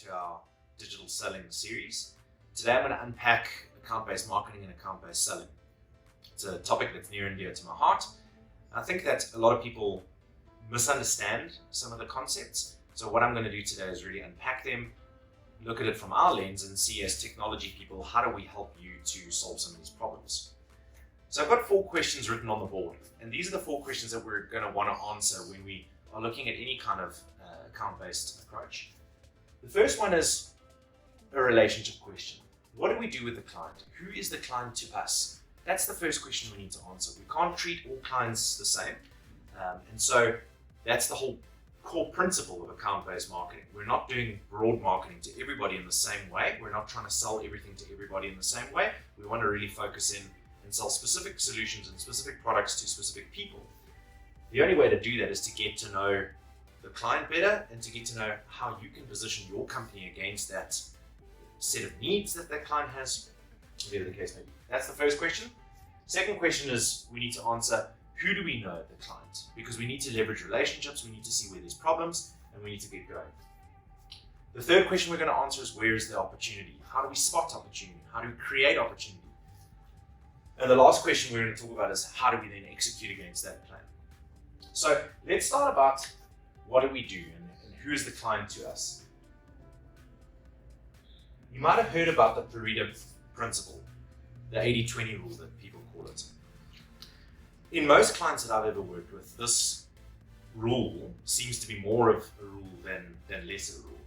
to our digital selling series. Today I'm going to unpack account-based marketing and account-based selling. It's a topic that's near and dear to my heart. I think that a lot of people misunderstand some of the concepts. So what I'm going to do today is really unpack them, look at it from our lens and see, as technology people, how do we help you to solve some of these problems. So I've got 4 questions written on the board, and these are the 4 questions that we're going to want to answer when we are looking at any kind of account-based approach. The first one is a relationship question. What do we do with the client? Who is the client to us? That's the first question we need to answer. We can't treat all clients the same. And so that's the whole core principle of account-based marketing. We're not doing broad marketing to everybody in the same way. We're not trying to sell everything to everybody in the same way. We want to really focus in and sell specific solutions and specific products to specific people. The only way to do that is to get to know the client better and to get to know how you can position your company against that set of needs that that client has, whatever the case may be. That's the first question. Second question is, we need to answer, who do we know at the client? Because we need to leverage relationships, we need to see where there's problems, and we need to get going. The third question we're going to answer is, where is the opportunity? How do we spot opportunity? How do we create opportunity? And the last question we're going to talk about is, how do we then execute against that plan? So let's start about what do we do and who is the client to us. You might have heard about the Pareto principle, the 80-20 rule that people call it. In most clients that I've ever worked with, this rule seems to be more of a rule than less of a rule.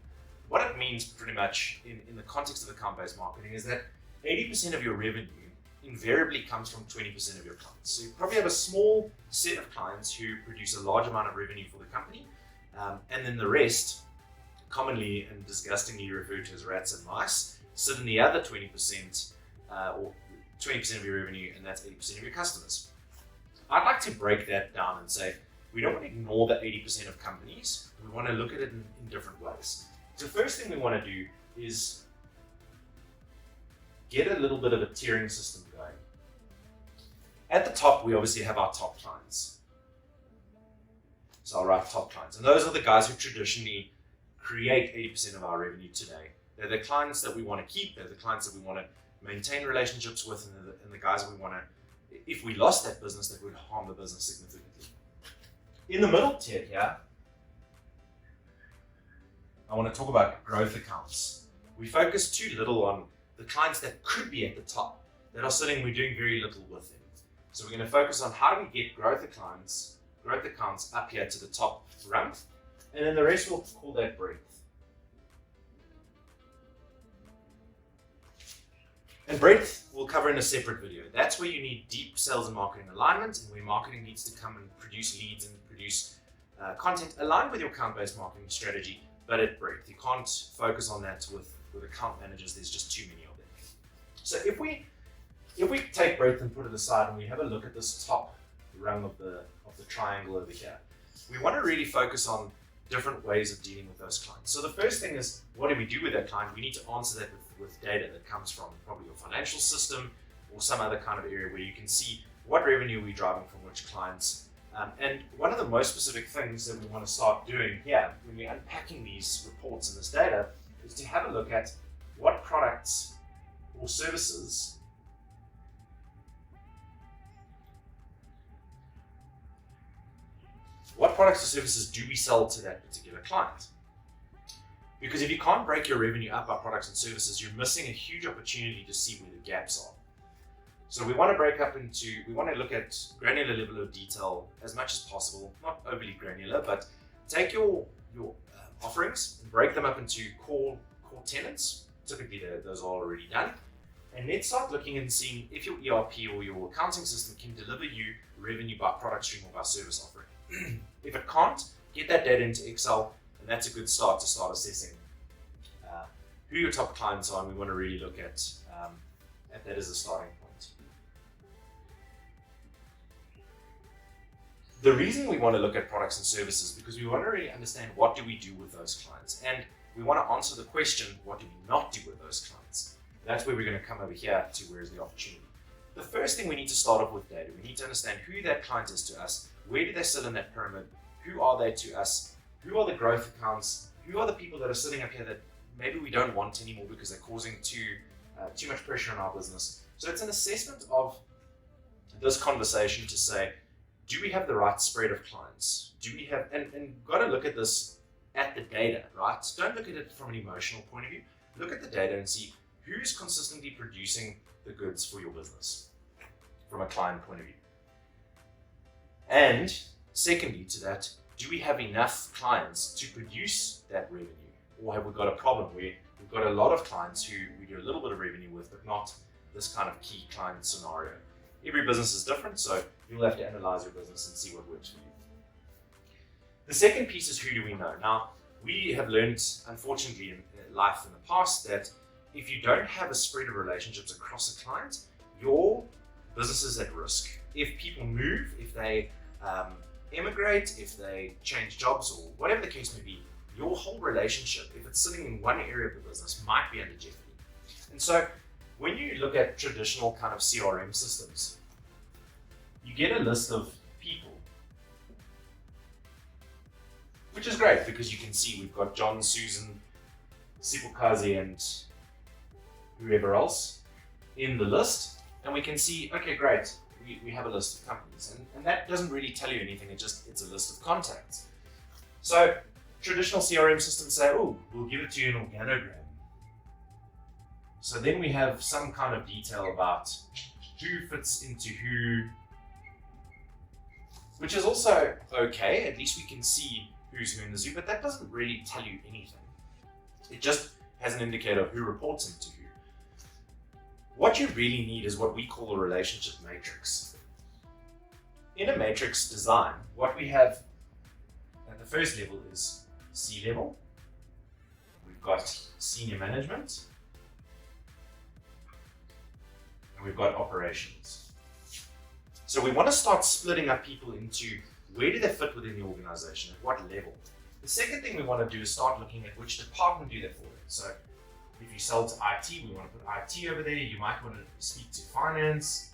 What it means pretty much in the context of account-based marketing is that 80% of your revenue invariably comes from 20% of your clients. So you probably have a small set of clients who produce a large amount of revenue for the company, and then the rest, commonly and disgustingly referred to as rats and mice, sit in the other 20%, or 20% of your revenue, and that's 80% of your customers. I'd like to break that down and say, we don't want to ignore the 80% of companies, we want to look at it in different ways. So the first thing we want to do is get a little bit of a tiering system going. At the top, we obviously have our top clients. So I'll write top clients. And those are the guys who traditionally create 80% of our revenue today. They're the clients that we want to keep, they're the clients that we want to maintain relationships with, and the guys that we want to, if we lost that business, that would harm the business significantly. In the middle tier here, I want to talk about growth accounts. We focus too little on the clients that could be at the top, that are sitting, we're doing very little with them. So we're going to focus on how do we get growth accounts up here to the top rung, and then the rest we'll call that breadth. And breadth we'll cover in a separate video. That's where you need deep sales and marketing alignment, and where marketing needs to come and produce leads and produce content aligned with your account-based marketing strategy, but at breadth. You can't focus on that with account managers, there's just too many of them. So if we take breadth and put it aside and we have a look at this top rung of the triangle over here, we want to really focus on different ways of dealing with those clients. So the first thing is, what do we do with that client? We need to answer that with data that comes from probably your financial system or some other kind of area where you can see what revenue we're driving from which clients. And one of the most specific things that we want to start doing here when we're unpacking these reports and this data is to have a look at what products or services do we sell to that particular client? Because if you can't break your revenue up by products and services, you're missing a huge opportunity to see where the gaps are. So we want to look at granular level of detail as much as possible, not overly granular, but take your offerings and break them up into core tenants. Typically those are already done. And let's start looking and seeing if your ERP or your accounting system can deliver you revenue by product stream or by service offering. If it can't, get that data into Excel, and that's a good start to start assessing who your top clients are, and we want to really look at that as a starting point. The reason we want to look at products and services is because we want to really understand what do we do with those clients, and we want to answer the question, what do we not do with those clients? That's where we're going to come over here to where is the opportunity. The first thing we need to start off with data. We need to understand who that client is to us, where do they sit in that pyramid, who are they to us, who are the growth accounts, who are the people that are sitting up here that maybe we don't want anymore because they're causing too much pressure on our business. So it's an assessment of this conversation to say, do we have the right spread of clients? Do we have, and got to look at this at the data, right? Don't look at it from an emotional point of view. Look at the data and see who's consistently producing the goods for your business from a client point of view. And secondly to that, do we have enough clients to produce that revenue? Or have we got a problem where we've got a lot of clients who we do a little bit of revenue with, but not this kind of key client scenario? Every business is different, so you'll have to analyze your business and see what works for you. The second piece is, who do we know? Now, we have learned, unfortunately, in life in the past, that if you don't have a spread of relationships across a client, your business is at risk. If people move, if they emigrate, if they change jobs, or whatever the case may be, your whole relationship, if it's sitting in one area of the business, might be under jeopardy. And so when you look at traditional kind of CRM systems, you get a list of people, which is great because you can see we've got John, Susan, Sipukazi, and whoever else in the list, and we can see, okay, great, we have a list of companies, and that doesn't really tell you anything, it's a list of contacts. So traditional CRM systems say, oh, we'll give it to you in organogram. So then we have some kind of detail about who fits into who, which is also okay, at least we can see who's who in the zoo, but that doesn't really tell you anything. It just has an indicator of who reports into who. What you really need is what we call a relationship matrix. In a matrix design, what we have at the first level is C-level. We've got senior management. And we've got operations. So we want to start splitting up people into where do they fit within the organization, at what level. The second thing we want to do is start looking at which department do they fall in. So if you sell to IT, we want to put IT over there. You might want to speak to finance.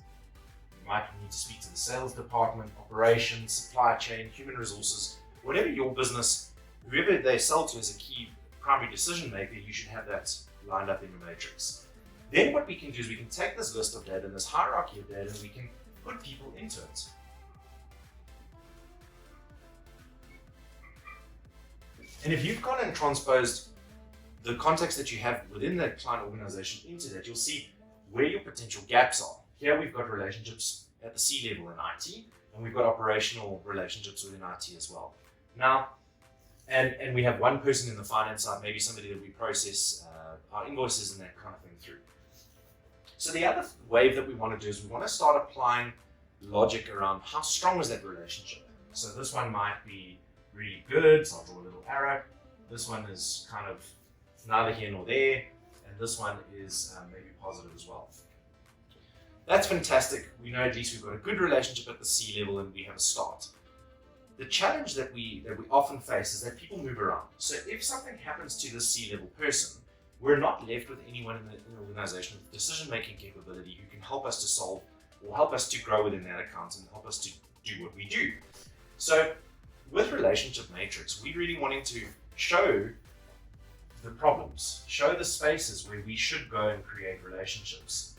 You might need to speak to the sales department, operations, supply chain, human resources. Whatever your business, whoever they sell to as a key primary decision maker, you should have that lined up in your matrix. Then what we can do is we can take this list of data and this hierarchy of data and we can put people into it. And if you've gone and transposed the context that you have within that client organization into that, you'll see where your potential gaps are. Here we've got relationships at the C level in IT, and we've got operational relationships within IT as well. Now, and we have one person in the finance side, maybe somebody that we process our invoices and that kind of thing through. So the other wave that we want to do is we want to start applying logic around how strong is that relationship. So this one might be really good, so I'll draw a little arrow. This one is kind of neither here nor there, and this one is maybe positive as well. That's fantastic. We know at least we've got a good relationship at the C level and we have a start. The challenge that we often face is that people move around. So if something happens to the C level person, we're not left with anyone in the organization with decision-making capability who can help us to solve or help us to grow within that account and help us to do what we do. So with Relationship Matrix, we're really wanting to show the problems, show the spaces where we should go and create relationships.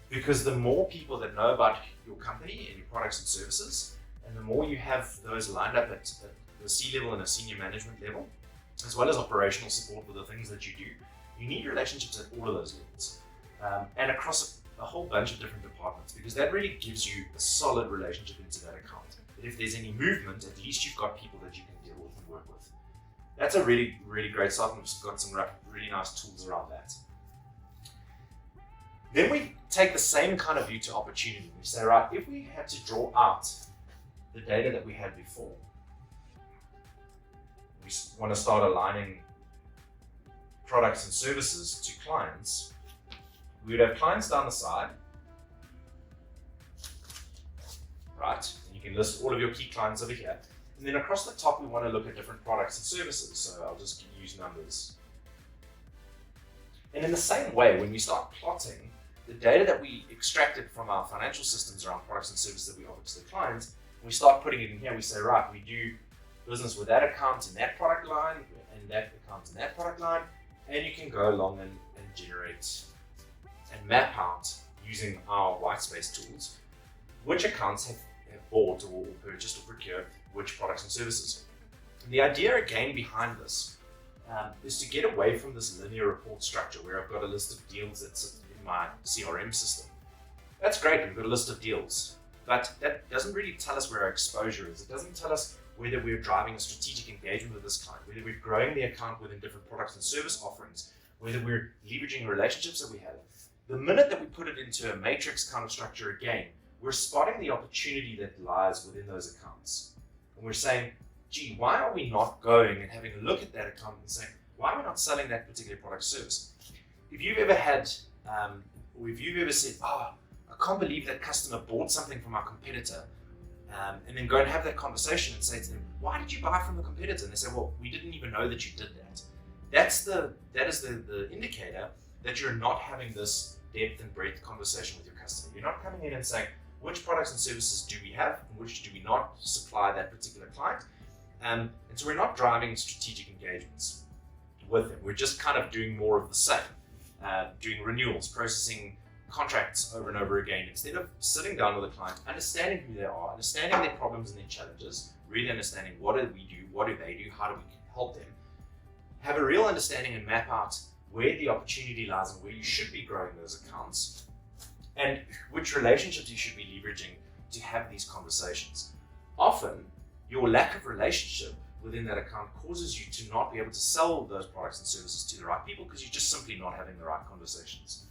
Because the more people that know about your company and your products and services, and the more you have those lined up at the C level and a senior management level, as well as operational support with the things that you do, you need relationships at all of those levels and across a whole bunch of different departments, because that really gives you a solid relationship into that account. That if there's any movement, at least you've got people that you can deal with and work with. That's a really, really great start, and we've got some really nice tools around that. Then we take the same kind of view to opportunity. We say, right, if we had to draw out the data that we had before, we want to start aligning products and services to clients. We would have clients down the side, right? And you can list all of your key clients over here. And then across the top, we want to look at different products and services. So I'll just use numbers. And in the same way, when we start plotting the data that we extracted from our financial systems around products and services that we offer to the clients, we start putting it in here. We say, right, we do business with that account in that product line, and that account in that product line, and you can go along and generate and map out using our whitespace tools which accounts have bought or purchased or procured which products and services. And the idea again behind this is to get away from this linear report structure where I've got a list of deals that sit in my CRM system. That's great, we've got a list of deals, but that doesn't really tell us where our exposure is. It doesn't tell us whether we're driving a strategic engagement with this client, whether we're growing the account within different products and service offerings, whether we're leveraging relationships that we have. The minute that we put it into a matrix kind of structure again, we're spotting the opportunity that lies within those accounts. And we're saying, gee, why are we not going and having a look at that account and saying, why are we not selling that particular product or service? If you've ever had, or if you've ever said, oh, I can't believe that customer bought something from our competitor, and then go and have that conversation and say to them, why did you buy from the competitor? And they say, well, we didn't even know that you did that. That is the indicator that you're not having this depth and breadth conversation with your customer. You're not coming in and saying, which products and services do we have and which do we not supply that particular client? And so we're not driving strategic engagements with them. We're just kind of doing more of the same, doing renewals, processing contracts over and over again, instead of sitting down with a client, understanding who they are, understanding their problems and their challenges, really understanding what do we do, what do they do, how do we help them, have a real understanding and map out where the opportunity lies and where you should be growing those accounts and which relationships you should be leveraging to have these conversations. Often, your lack of relationship within that account causes you to not be able to sell those products and services to the right people because you're just simply not having the right conversations.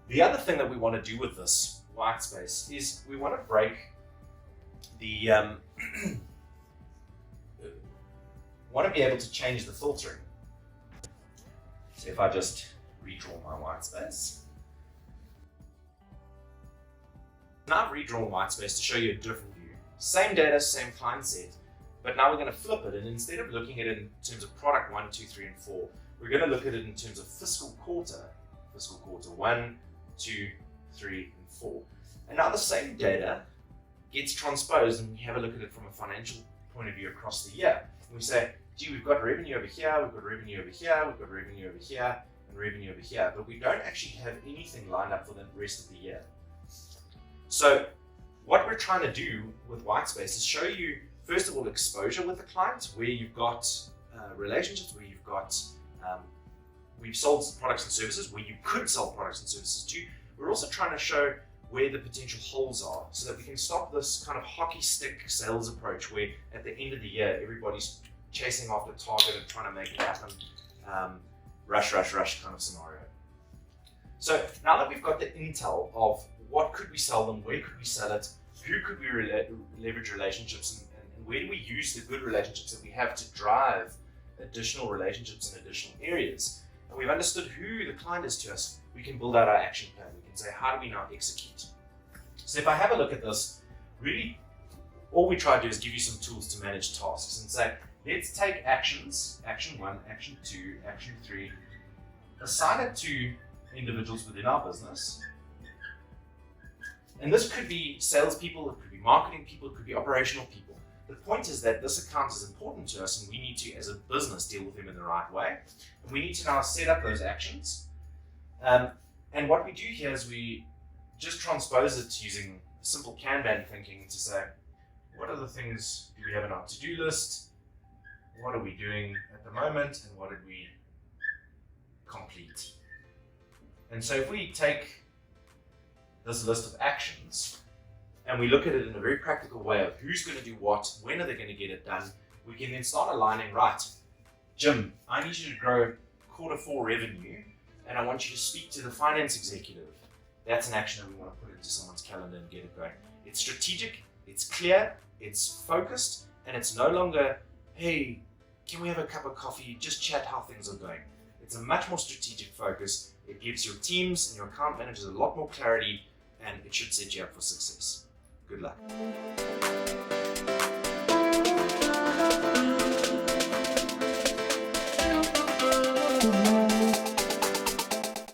The other thing that we want to do with this white space is we want to break the, want to be able to change the filtering. So if I just redraw my white space. Now I've redrawn white space to show you a different view. Same data, same client set, but now we're going to flip it, and instead of looking at it in terms of product 1, 2, 3, and 4, we're going to look at it in terms of fiscal quarter 1, 2, 3, and 4. And now the same data gets transposed and we have a look at it from a financial point of view across the year. And we say, gee, we've got revenue over here, we've got revenue over here, we've got revenue over here, and revenue over here, but we don't actually have anything lined up for the rest of the year. So what we're trying to do with Whitespace is show you, first of all, exposure with the client, where you've got relationships, where you've got we've sold products and services, where you could sell products and services to. We're also trying to show where the potential holes are so that we can stop this kind of hockey stick sales approach where at the end of the year, everybody's chasing after target and trying to make it happen. Rush kind of scenario. So now that we've got the intel of what could we sell them, where could we sell it, who could we leverage relationships, and where do we use the good relationships that we have to drive additional relationships in additional areas, and we've understood who the client is to us, we can build out our action plan. We can say, how do we now execute? So if I have a look at this, really all we try to do is give you some tools to manage tasks and say, let's take actions, action 1, action 2, action 3, assign it to individuals within our business. And this could be salespeople, it could be marketing people, it could be operational people. The point is that this account is important to us and we need to, as a business, deal with them in the right way. And we need to now set up those actions. And what we do here is we just transpose it using simple Kanban thinking to say, what are the things do we have in our to-do list? What are we doing at the moment? And what did we complete? And so if we take this list of actions and we look at it in a very practical way of who's going to do what, when are they going to get it done, we can then start aligning, right, Jim, I need you to grow Q4 revenue and I want you to speak to the finance executive. That's an action that we want to put into someone's calendar and get it going. It's strategic, it's clear, it's focused, and it's no longer, hey, can we have a cup of coffee, just chat how things are going. It's a much more strategic focus. It gives your teams and your account managers a lot more clarity, and it should set you up for success. Good luck.